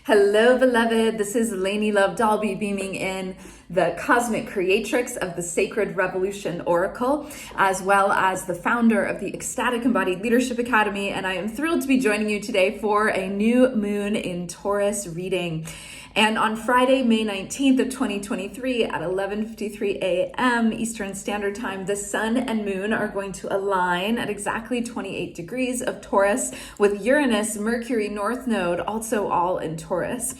Hello, beloved. This is Lainey Love Dalby beaming in the cosmic creatrix of the Sacred Revolution Oracle, as well as the founder of the Ecstatic Embodied Leadership Academy. And I am thrilled to be joining you today for a new moon in Taurus reading. And on Friday, May 19th of 2023 at 11:53 a.m. Eastern Standard Time, the sun and moon are going to align at exactly 28 degrees of Taurus with Uranus, Mercury, North Node, also all in Taurus.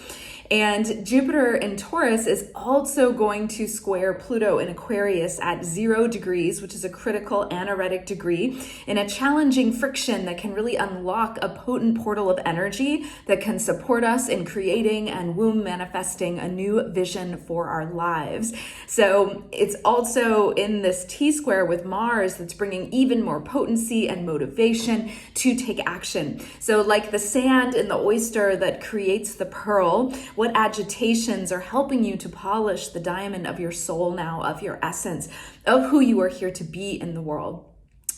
And Jupiter in Taurus is also going to square Pluto in Aquarius at 0 degrees, which is a critical anaretic degree, in a challenging friction that can really unlock a potent portal of energy that can support us in creating and womb manifesting a new vision for our lives. So it's also in this T-square with Mars that's bringing even more potency and motivation to take action. So like the sand in the oyster that creates the pearl, what agitations are helping you to polish the diamond of your soul now, of your essence, of who you are here to be in the world.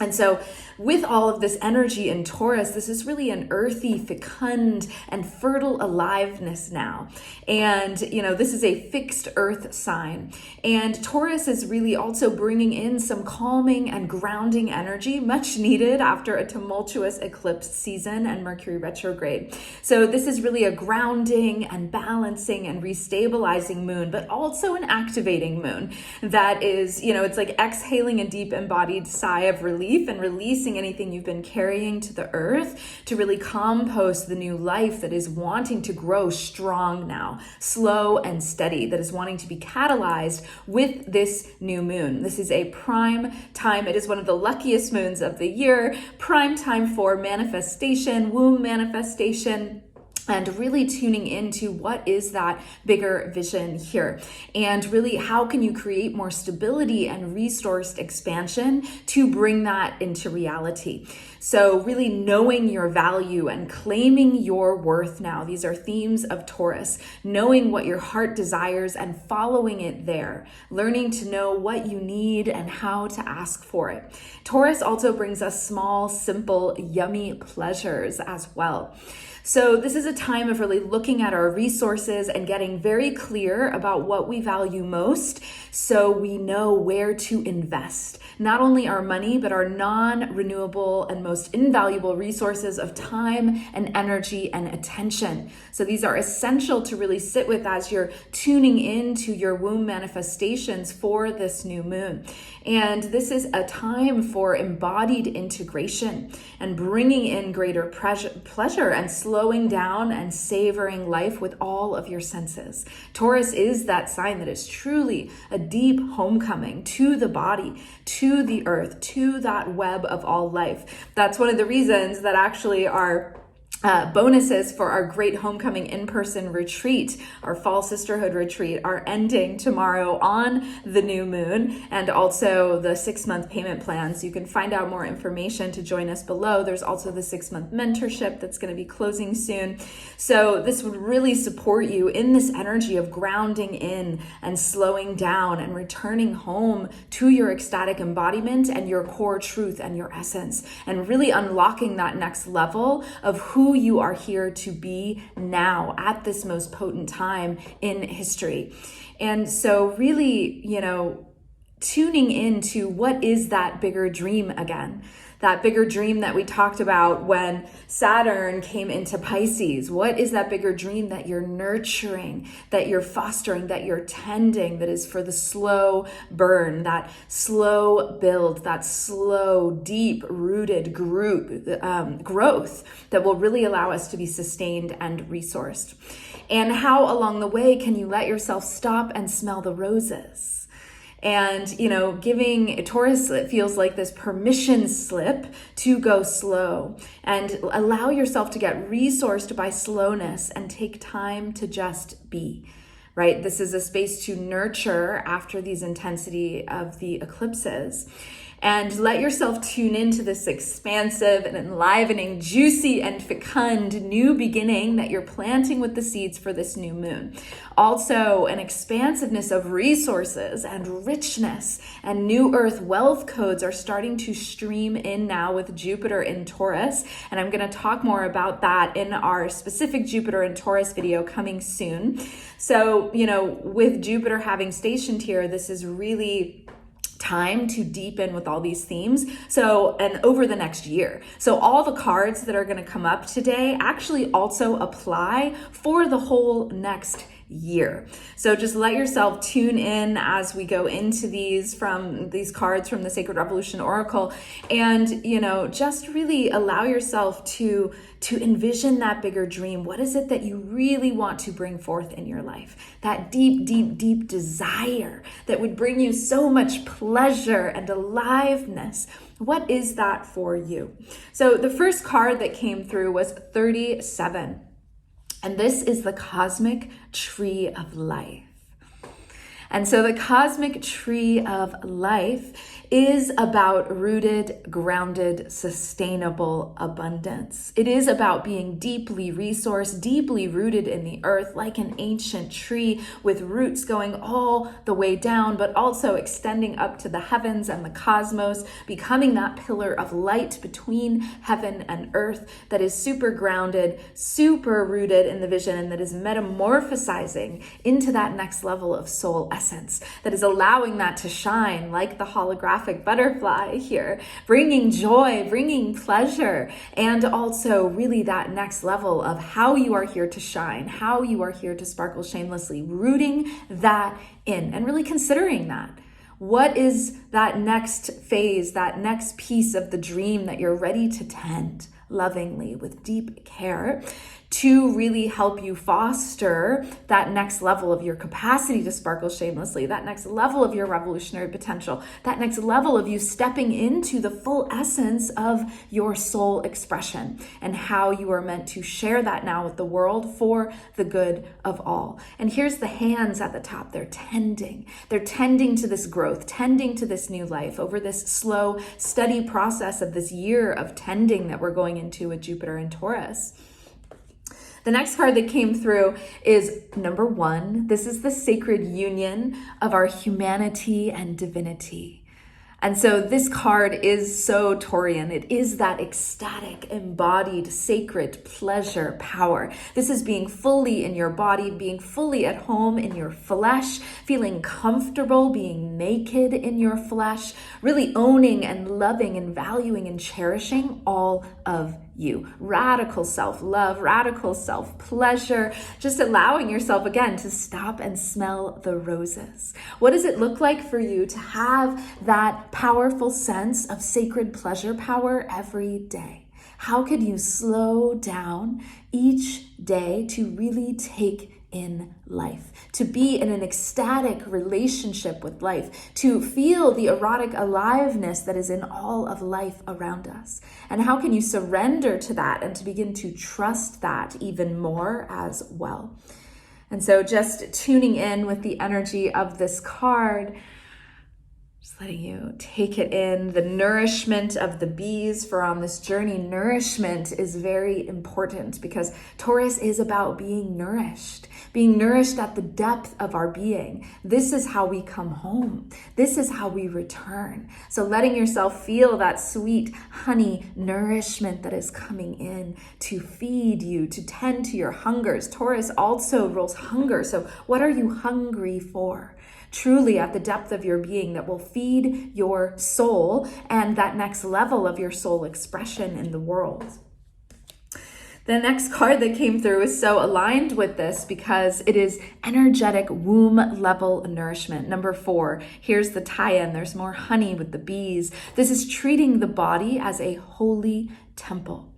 And so with all of this energy in Taurus, this is really an earthy, fecund, and fertile aliveness now. And, this is a fixed earth sign. And Taurus is really also bringing in some calming and grounding energy, much needed after a tumultuous eclipse season and Mercury retrograde. So this is really a grounding and balancing and restabilizing moon, but also an activating moon that is, it's like exhaling a deep embodied sigh of relief and releasing anything you've been carrying to the earth to really compost the new life that is wanting to grow strong now, slow and steady, that is wanting to be catalyzed with this new moon. This is a prime time. It is one of the luckiest moons of the year, prime time for manifestation, womb manifestation, and really tuning into what is that bigger vision here. And really, how can you create more stability and resourced expansion to bring that into reality? So really knowing your value and claiming your worth now. These are themes of Taurus. Knowing what your heart desires and following it there. Learning to know what you need and how to ask for it. Taurus also brings us small, simple, yummy pleasures as well. So this is a time of really looking at our resources and getting very clear about what we value most so we know where to invest. Not only our money, but our non-renewable and most invaluable resources of time and energy and attention. So these are essential to really sit with as you're tuning into your womb manifestations for this new moon. And this is a time for embodied integration and bringing in greater pleasure and slowing down and savoring life with all of your senses. Taurus is that sign that is truly a deep homecoming to the body, to the earth, to that web of all life. That's one of the reasons that actually our bonuses for our great homecoming in-person retreat, our fall sisterhood retreat, are ending tomorrow on the new moon, and also the 6-month payment plans. You can find out more information to join us below. There's also the 6-month mentorship that's going to be closing soon. So this would really support you in this energy of grounding in and slowing down and returning home to your ecstatic embodiment and your core truth and your essence, and really unlocking that next level of who you are here to be now at this most potent time in history. And so really, tuning into what is that bigger dream again. That bigger dream that we talked about when Saturn came into Pisces. What is that bigger dream that you're nurturing, that you're fostering, that you're tending, that is for the slow burn, that slow build, that slow, deep-rooted growth that will really allow us to be sustained and resourced? And how along the way can you let yourself stop and smell the roses? And, giving Taurus, it feels like this permission slip to go slow and allow yourself to get resourced by slowness and take time to just be, right? This is a space to nurture after these intensity of the eclipses. and let yourself tune into this expansive and enlivening, juicy and fecund new beginning that you're planting with the seeds for this new moon. Also, an expansiveness of resources and richness, and new earth wealth codes are starting to stream in now with Jupiter in Taurus. And I'm going to talk more about that in our specific Jupiter in Taurus video coming soon. So, with Jupiter having stationed here, this is really time to deepen with all these themes. And over the next year. So all the cards that are going to come up today actually also apply for the whole next year. So just let yourself tune in as we go into these cards from the Sacred Revolution Oracle, and just really allow yourself to envision that bigger dream. What is it that you really want to bring forth in your life? That deep, deep, deep desire that would bring you so much pleasure and aliveness. What is that for you? So the first card that came through was 37. And this is the cosmic tree of life. And so the cosmic tree of life is about rooted, grounded, sustainable abundance. It is about being deeply resourced, deeply rooted in the earth, like an ancient tree with roots going all the way down, but also extending up to the heavens and the cosmos, becoming that pillar of light between heaven and earth that is super grounded, super rooted in the vision, and that is metamorphosizing into that next level of soul essence, that is allowing that to shine like the holographic butterfly here, bringing joy, bringing pleasure, and also really that next level of how you are here to shine, how you are here to sparkle shamelessly, rooting that in and really considering that. What is that next phase, that next piece of the dream that you're ready to tend lovingly with deep care to really help you foster that next level of your capacity to sparkle shamelessly, that next level of your revolutionary potential, that next level of you stepping into the full essence of your soul expression and how you are meant to share that now with the world for the good of all. And here's the hands at the top. They're tending to this growth, tending to this new life over this slow, steady process of this year of tending that we're going into with Jupiter and Taurus. The next card that came through is number 1. This is the sacred union of our humanity and divinity. And so this card is so Taurian. It is that ecstatic, embodied, sacred pleasure power. This is being fully in your body, being fully at home in your flesh, feeling comfortable, being naked in your flesh, really owning and loving and valuing and cherishing all of you. Radical self-love, radical self-pleasure, just allowing yourself again to stop and smell the roses. What does it look like for you to have that powerful sense of sacred pleasure power every day? How could you slow down each day to really take in life, to be in an ecstatic relationship with life, to feel the erotic aliveness that is in all of life around us? And how can you surrender to that and to begin to trust that even more as well? And so just tuning in with the energy of this card, just letting you take it in, the nourishment of the bees for on this journey. Nourishment is very important because Taurus is about being nourished at the depth of our being. This is how we come home. This is how we return. So letting yourself feel that sweet honey nourishment that is coming in to feed you, to tend to your hungers. Taurus also rules hunger. So what are you hungry for? Truly at the depth of your being that will feed your soul and that next level of your soul expression in the world. The next card that came through is so aligned with this because it is energetic womb level nourishment. Number 4, here's the tie-in. There's more honey with the bees. This is treating the body as a holy temple.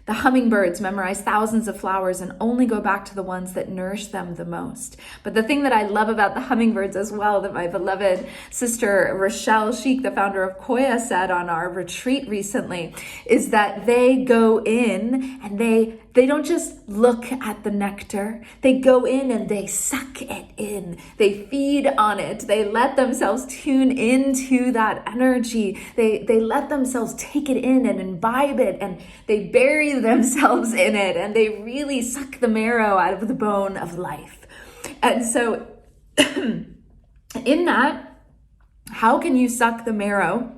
The hummingbirds memorize thousands of flowers and only go back to the ones that nourish them the most. But the thing that I love about the hummingbirds as well, that my beloved sister Rochelle Sheik, the founder of Koya, said on our retreat recently, is that they go in and they They don't just look at the nectar. They go in and they suck it in. They feed on it. They let themselves tune into that energy. They let themselves take it in and imbibe it, and they bury themselves in it, and they really suck the marrow out of the bone of life. And so in that, how can you suck the marrow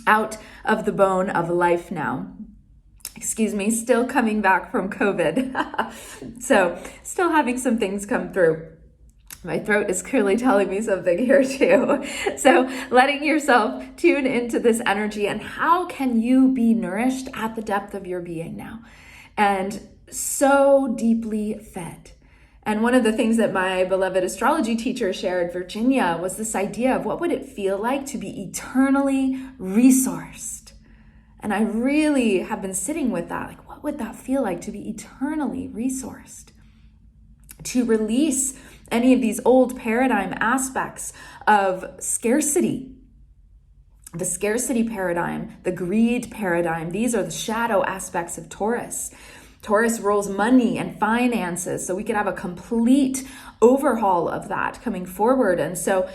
out of the bone of life now? Excuse me, still coming back from COVID. So still having some things come through. My throat is clearly telling me something here too. So letting yourself tune into this energy, and how can you be nourished at the depth of your being now and so deeply fed? And one of the things that my beloved astrology teacher shared, Virginia, was this idea of what would it feel like to be eternally resourced? And I really have been sitting with that. Like, what would that feel like to be eternally resourced? To release any of these old paradigm aspects of scarcity. The scarcity paradigm, the greed paradigm, these are the shadow aspects of Taurus. Taurus rules money and finances, so we could have a complete overhaul of that coming forward. And so,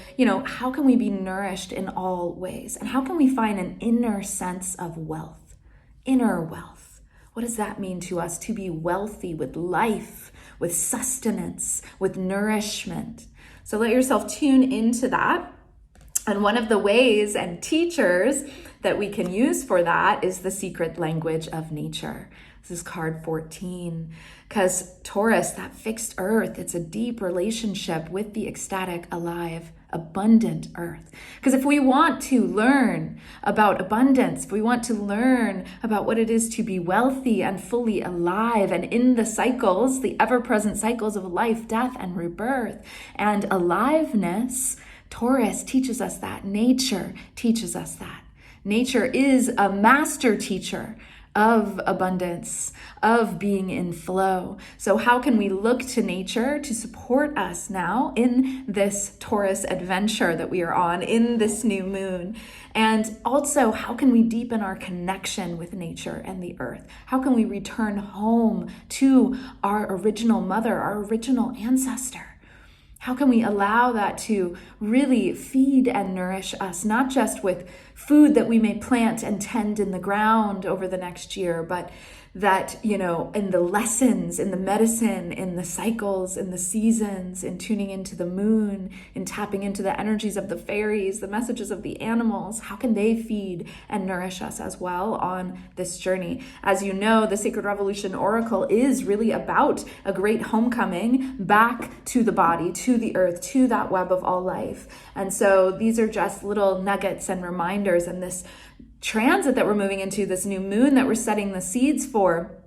how can we be nourished in all ways? And how can we find an inner sense of wealth? Inner wealth. What does that mean to us to be wealthy with life, with sustenance, with nourishment? So let yourself tune into that. And one of the ways and teachers that we can use for that is the secret language of nature. This is card 14, because Taurus, that fixed earth, it's a deep relationship with the ecstatic, alive, abundant earth. Because if we want to learn about abundance, if we want to learn about what it is to be wealthy and fully alive and in the cycles, the ever-present cycles of life, death, and rebirth, and aliveness, Taurus teaches us that. Nature teaches us that. Nature is a master teacher of abundance, of being in flow. So how can we look to nature to support us now in this Taurus adventure that we are on, in this new moon? And also, how can we deepen our connection with nature and the earth? How can we return home to our original mother, our original ancestor? How can we allow that to really feed and nourish us, not just with food that we may plant and tend in the ground over the next year, but that, in the lessons, in the medicine, in the cycles, in the seasons, in tuning into the moon, in tapping into the energies of the fairies, the messages of the animals, how can they feed and nourish us as well on this journey? As you know, the Sacred Revolution Oracle is really about a great homecoming back to the body, to the earth, to that web of all life. And so these are just little nuggets and reminders, and this transit that we're moving into, this new moon that we're setting the seeds for,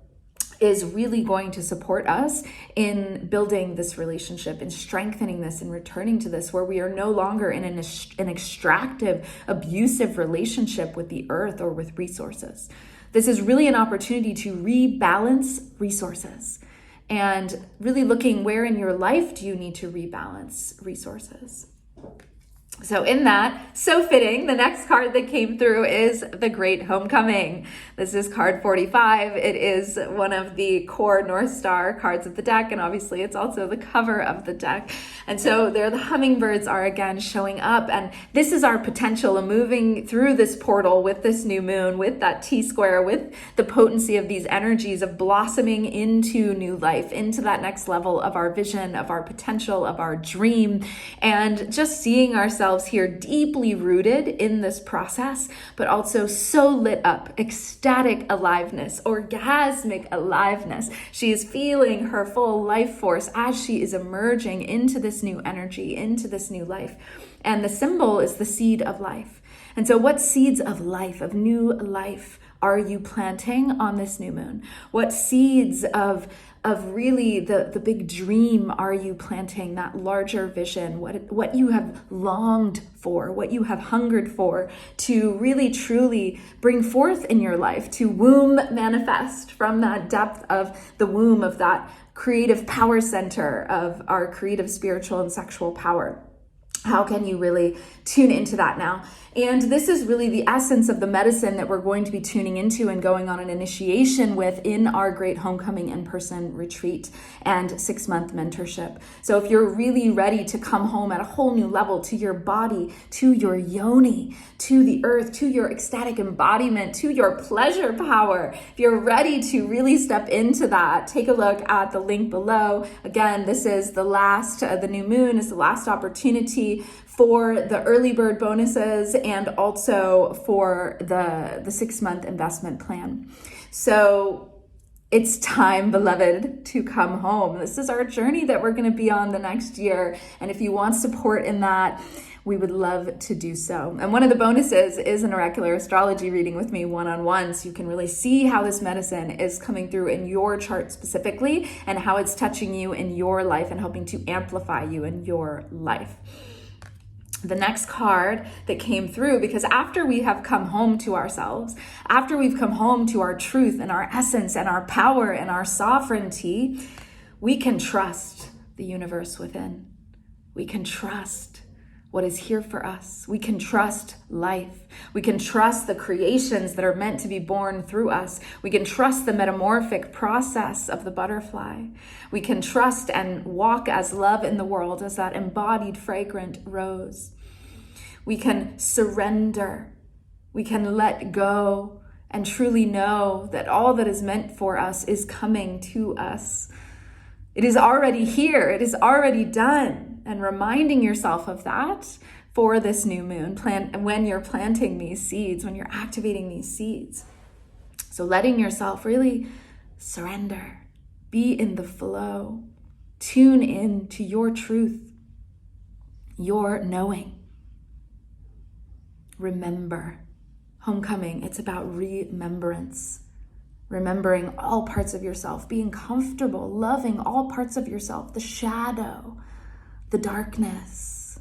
is really going to support us in building this relationship, in strengthening this, and returning to this, where we are no longer in an extractive, abusive relationship with the earth or with resources. This is really an opportunity to rebalance resources, and really looking where in your life do you need to rebalance resources. So in that, so fitting, the next card that came through is the Great Homecoming. This is card 45. It is one of the core North Star cards of the deck, and obviously it's also the cover of the deck. And so there the hummingbirds are again showing up, and this is our potential of moving through this portal with this new moon, with that T-square, with the potency of these energies of blossoming into new life, into that next level of our vision, of our potential, of our dream, and just seeing ourselves here deeply rooted in this process, but also so lit up, ecstatic aliveness, orgasmic aliveness. She is feeling her full life force as she is emerging into this new energy, into this new life. And the symbol is the seed of life. And so what seeds of life, of new life, are you planting on this new moon? What seeds of really the big dream are you planting, that larger vision, what you have longed for, what you have hungered for to really truly bring forth in your life, to womb manifest from that depth of the womb, of that creative power center of our creative, spiritual, and sexual power. How can you really tune into that now? And this is really the essence of the medicine that we're going to be tuning into and going on an initiation with in our Great Homecoming in-person retreat and 6-month mentorship. So if you're really ready to come home at a whole new level to your body, to your yoni, to the earth, to your ecstatic embodiment, to your pleasure power, if you're ready to really step into that, take a look at the link below. Again, this is the new moon is the last opportunity for the early bird bonuses and also for the 6-month investment plan. So it's time, beloved, to come home. This is our journey that we're going to be on the next year. And if you want support in that, we would love to do so. And one of the bonuses is an oracular astrology reading with me one-on-one, so you can really see how this medicine is coming through in your chart specifically and how it's touching you in your life and helping to amplify you in your life. The next card that came through, because after we have come home to ourselves, after we've come home to our truth and our essence and our power and our sovereignty, we can trust the universe within. We can trust what is here for us. We can trust life. We can trust the creations that are meant to be born through us. We can trust the metamorphic process of the butterfly. We can trust and walk as love in the world, as that embodied fragrant rose. We can surrender. We can let go and truly know that all that is meant for us is coming to us. It is already here. It is already done. And reminding yourself of that for this new moon, when you're planting these seeds, when you're activating these seeds. So letting yourself really surrender, be in the flow, tune in to your truth, your knowing. Remember, homecoming, it's about remembrance. Remembering all parts of yourself, being comfortable, loving all parts of yourself, the shadow, the darkness,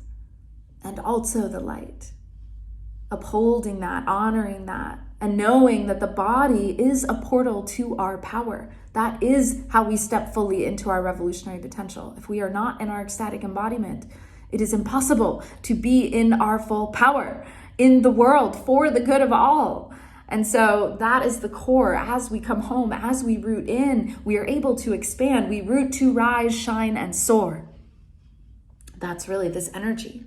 and also the light. Upholding that, honoring that, and knowing that the body is a portal to our power. That is how we step fully into our revolutionary potential. If we are not in our ecstatic embodiment, it is impossible to be in our full power in the world for the good of all. And so that is the core. As we come home, as we root in, we are able to expand. We root to rise, shine, and soar. That's really this energy.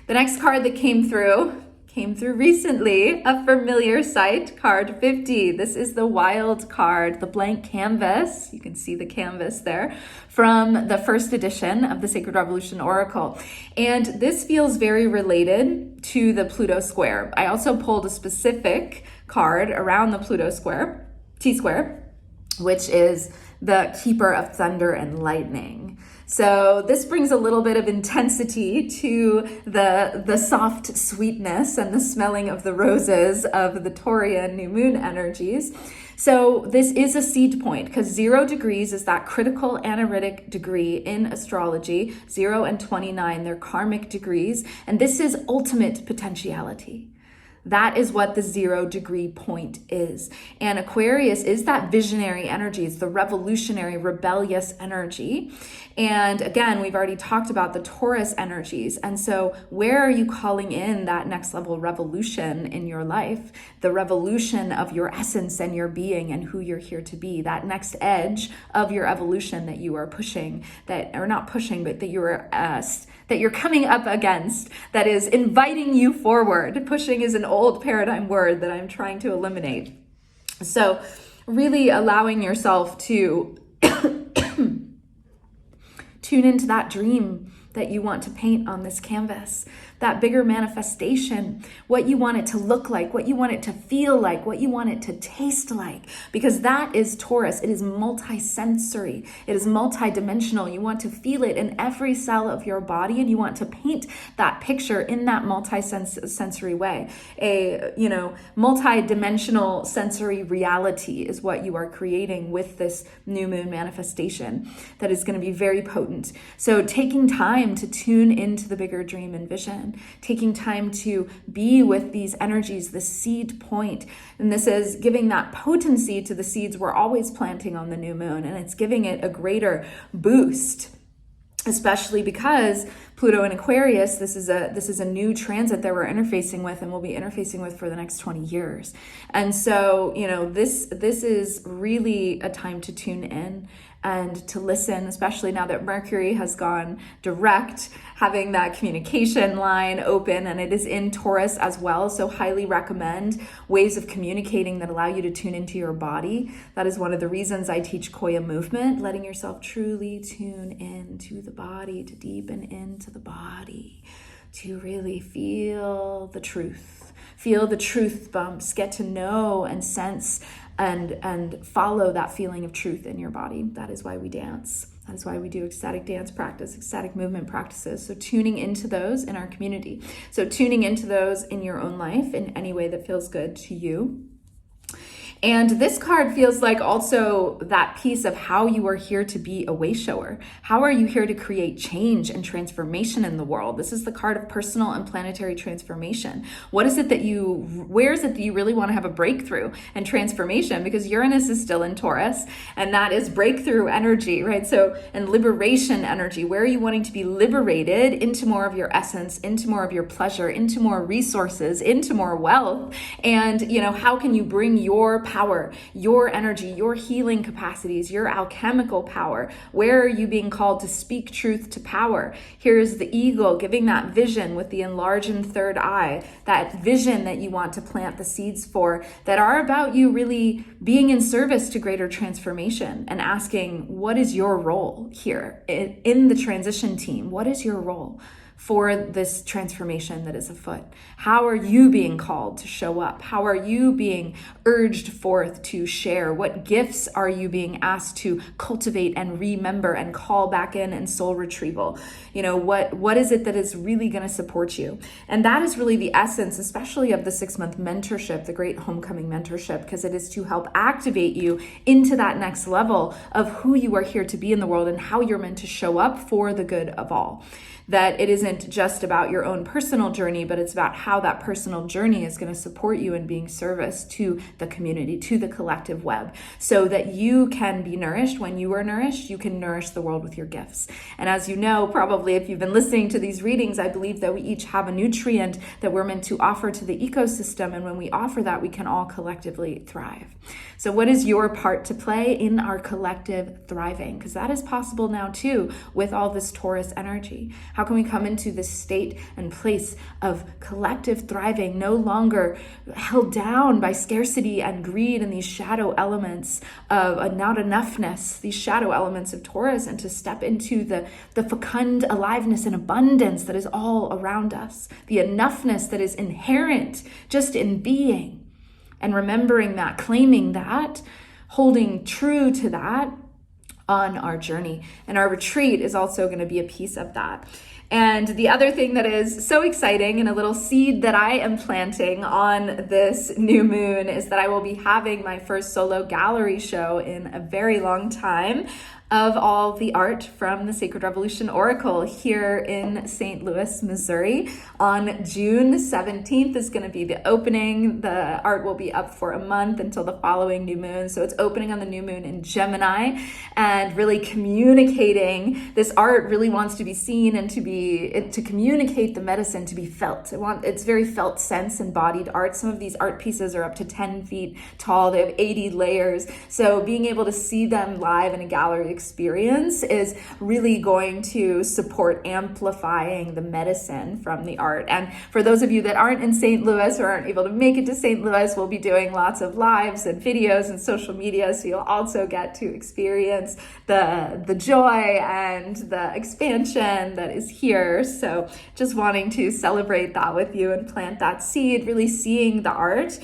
The next card that came through recently, a familiar sight, card 50. This is the wild card, the blank canvas. You can see the canvas there from the first edition of the Sacred Revolution Oracle. And this feels very related to the Pluto square. I also pulled a specific card around the Pluto square, T-square, which is the keeper of thunder and lightning. So this brings a little bit of intensity to the soft sweetness and the smelling of the roses of the Taurian new moon energies. So this is a seed point because 0 degrees is that critical analytic degree in astrology. 0 and 29, they're karmic degrees. And this is ultimate potentiality. That is what the 0 degree point is. And Aquarius is that visionary energy. It's the revolutionary, rebellious energy. And again, we've already talked about the Taurus energies. And so where are you calling in that next level revolution in your life? The revolution of your essence and your being and who you're here to be. That next edge of your evolution that you are pushing, that you're coming up against, that is inviting you forward. Pushing is an old paradigm word that I'm trying to eliminate. So really allowing yourself to tune into that dream that you want to paint on this canvas, that bigger manifestation, what you want it to look like, what you want it to feel like, what you want it to taste like, because that is Taurus. It is multi-sensory. It is multi-dimensional. You want to feel it in every cell of your body, and you want to paint that picture in that multi-sensory way. A, multi-dimensional sensory reality is what you are creating with this new moon manifestation that is going to be very potent. So taking time to tune into the bigger dream and vision, taking time to be with these energies, the seed point. And this is giving that potency to the seeds we're always planting on the new moon, and it's giving it a greater boost, especially because Pluto in Aquarius, this is a new transit that we're interfacing with and we'll be interfacing with for the next 20 years. And so, this is really a time to tune in and to listen, especially now that Mercury has gone direct, having that communication line open, and it is in Taurus as well. So highly recommend ways of communicating that allow you to tune into your body. That is one of the reasons I teach Koya movement, letting yourself truly tune into the body, to deepen into the body, to really feel the truth bumps, get to know and sense and follow that feeling of truth in your body. That is why we dance. That is why we do ecstatic dance practice, ecstatic movement practices. So tuning into those in our community. So tuning into those in your own life in any way that feels good to you. And this card feels like also that piece of how you are here to be a way shower. How are you here to create change and transformation in the world? This is the card of personal and planetary transformation. Where is it that you really want to have a breakthrough and transformation? Because Uranus is still in Taurus, and that is breakthrough energy, right? So, and liberation energy. Where are you wanting to be liberated into more of your essence, into more of your pleasure, into more resources, into more wealth? And, how can you bring your power, your energy, your healing capacities, your alchemical power? Where are you being called to speak truth to power? Here's the eagle giving that vision with the enlarged third eye, that vision that you want to plant the seeds for, that are about you really being in service to greater transformation, and asking, what is your role here in the transition team? What is your role for this transformation that is afoot? How are you being called to show up? How are you being urged forth to share? What gifts are you being asked to cultivate and remember and call back in soul retrieval? What is it that is really going to support you? And that is really the essence, especially of the 6-month mentorship, the Great Homecoming Mentorship, because it is to help activate you into that next level of who you are here to be in the world and how you're meant to show up for the good of all. That it isn't just about your own personal journey, but it's about how that personal journey is going to support you in being service to the community, to the collective web, so that you can be nourished. When you are nourished, you can nourish the world with your gifts. And as you know, probably if you've been listening to these readings, I believe that we each have a nutrient that we're meant to offer to the ecosystem. And when we offer that, we can all collectively thrive. So what is your part to play in our collective thriving? Because that is possible now too, with all this Taurus energy. How can we come into this state and place of collective thriving, no longer held down by scarcity and greed and these shadow elements of not enoughness, these shadow elements of Taurus, and to step into the fecund aliveness and abundance that is all around us, the enoughness that is inherent just in being. And remembering that, claiming that, holding true to that on our journey. And our retreat is also going to be a piece of that. And the other thing that is so exciting, and a little seed that I am planting on this new moon, is that I will be having my first solo gallery show in a very long time of all the art from the Sacred Revolution Oracle here in St. Louis, Missouri. On June 17th is going to be the opening. The art will be up for a month until the following new moon. So it's opening on the new moon in Gemini, and really communicating. This art really wants to be seen and to communicate the medicine, to be felt. It's very felt, sense, embodied art. Some of these art pieces are up to 10 feet tall. They have 80 layers. So being able to see them live in a gallery experience is really going to support amplifying the medicine from the art. And for those of you that aren't in St. Louis or aren't able to make it to St. Louis, we'll be doing lots of lives and videos and social media, so you'll also get to experience the joy and the expansion that is here. So just wanting to celebrate that with you and plant that seed, really seeing the art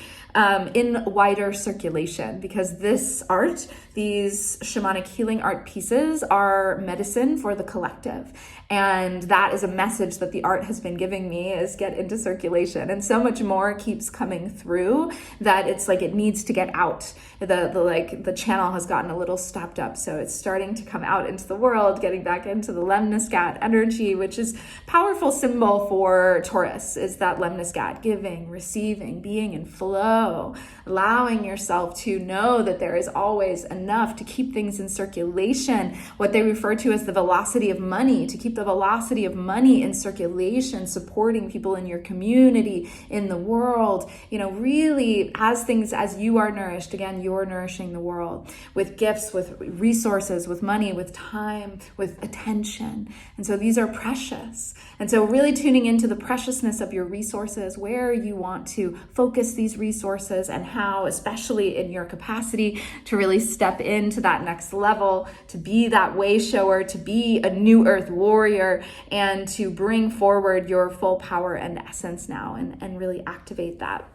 in wider circulation, because this art, these shamanic healing art pieces, are medicine for the collective. And that is a message that the art has been giving me, is get into circulation. And so much more keeps coming through that it's like it needs to get out. The channel has gotten a little stopped up. So it's starting to come out into the world, getting back into the lemniscat energy, which is powerful symbol for Taurus, is that lemniscat, giving, receiving, being in flow flow, allowing yourself to know that there is always enough to keep things in circulation, what they refer to as the velocity of money, to keep the velocity of money in circulation, supporting people in your community, in the world, really as you are nourished, again, you're nourishing the world with gifts, with resources, with money, with time, with attention. And so these are precious. And so really tuning into the preciousness of your resources, where you want to focus these resources, and how, especially in your capacity, to really step into that next level, to be that way shower, to be a new earth warrior, and to bring forward your full power and essence now, and really activate that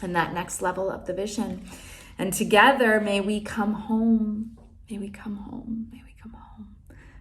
and that next level of the vision. And together, may we come home. May we come home. May we come home.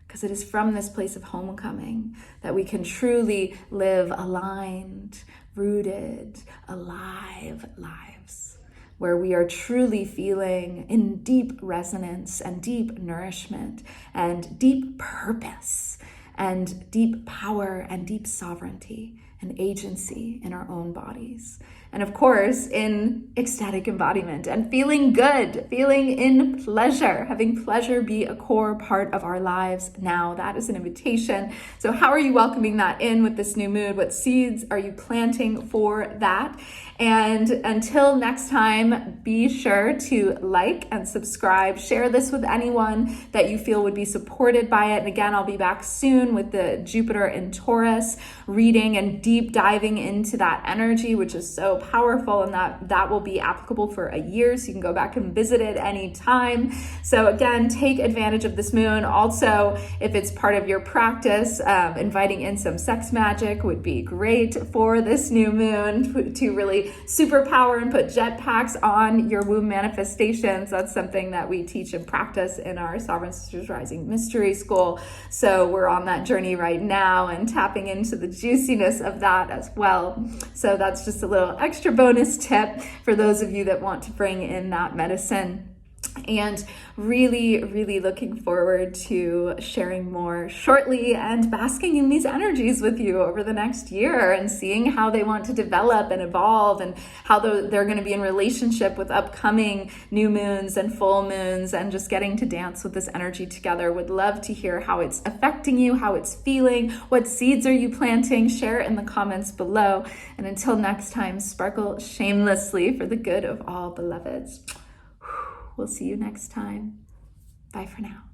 Because it is from this place of homecoming that we can truly live aligned, rooted, alive lives, where we are truly feeling in deep resonance and deep nourishment and deep purpose and deep power and deep sovereignty and agency in our own bodies. And of course, in ecstatic embodiment and feeling good, feeling in pleasure, having pleasure be a core part of our lives now. That is an invitation. So how are you welcoming that in with this new moon? What seeds are you planting for that? And until next time, be sure to like and subscribe. Share this with anyone that you feel would be supported by it. And again, I'll be back soon with the Jupiter in Taurus reading and deep diving into that energy, which is so powerful, and that will be applicable for a year, so you can go back and visit it anytime. So again, take advantage of this moon. Also, if it's part of your practice, inviting in some sex magic would be great for this new moon to really superpower and put jetpacks on your womb manifestations. That's something that we teach and practice in our Sovereign Sisters Rising Mystery School. So we're on that journey right now and tapping into the juiciness of that as well. So that's just a little extra bonus tip for those of you that want to bring in that medicine. And really, really looking forward to sharing more shortly and basking in these energies with you over the next year and seeing how they want to develop and evolve, and how they're going to be in relationship with upcoming new moons and full moons, and just getting to dance with this energy together. Would love to hear how it's affecting you, how it's feeling, what seeds are you planting. Share it in the comments below. And until next time, sparkle shamelessly for the good of all beloveds. We'll see you next time. Bye for now.